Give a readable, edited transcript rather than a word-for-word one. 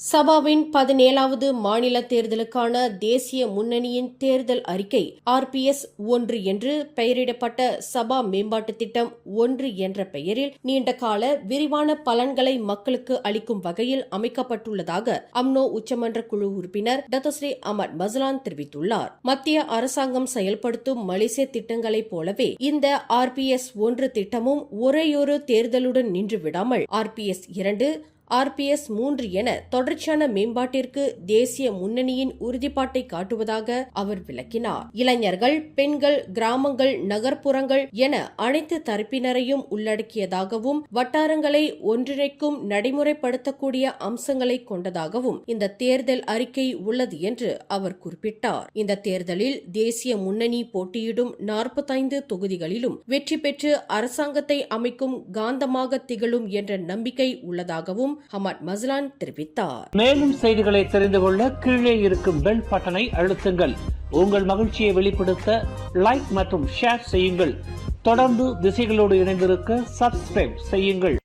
சபாவின் 17வது மாநில தேர்தலுக்கான தேசிய முன்னணியின் தேர்தல் அறிக்கை RPS 1 என்று பெயரிடப்பட்ட சபா மேம்பாட்டுத் திட்டம் 1 என்ற பெயரில் நீண்டகால விரிவான பலன்களை மக்களுக்கு அளிக்கும் வகையில் அமைக்கப்பட்டுள்ளதாக அம்னோ உச்சமன்ற குழு உறுப்பினர் டத்தஸ்ரீ அமட் மஸ்லான் தெரிவித்துள்ளார். மத்திய அரசாங்கம் செயல்படுத்தும் மலேசிய திட்டங்களைப் போலவே இந்த RPS 1 திட்டமும் ஒரேயொரு தேர்தலுடன் நின்று விடாமல் RPS 2, RPS 3 என தொடர்ச்சியான மேம்பாட்டிற்கு தேசிய முன்னணியின் உறுதிப்பாட்டை காட்டுவதாக அவர் விளக்கினார். இளைஞர்கள், பெண்கள், கிராமங்கள், நகர்ப்புறங்கள் என அனைத்து தரப்பினரையும் உள்ளடக்கியதாகவும் வட்டாரங்களை ஒன்றிணைக்கும் நடைமுறைப்படுத்தக்கூடிய அம்சங்களை கொண்டதாகவும் இந்த தேர்தல் அறிக்கை உள்ளது என்று அவர் குறிப்பிட்டார். இந்த தேர்தலில் தேசிய முன்னணி போட்டியிடும் 45 தொகுதிகளிலும் வெற்றி பெற்று அரசாங்கத்தை அமைக்கும் காந்தமாக திகழும் என்ற நம்பிக்கை உள்ளதாகவும் அமட் மஸ்லான் தெரிவித்தார். மேலும் செய்திகளை தெரிந்து கொள்ள கீழே இருக்கும் பெல் பட்டனை அழுத்துங்கள். உங்கள் மகிழ்ச்சியை வெளிப்படுத்த லைக் மற்றும் ஷேர் செய்யுங்கள். தொடர்ந்து திசைகளோடு இணைந்திருக்க சப்ஸ்கிரைப் செய்யுங்கள்.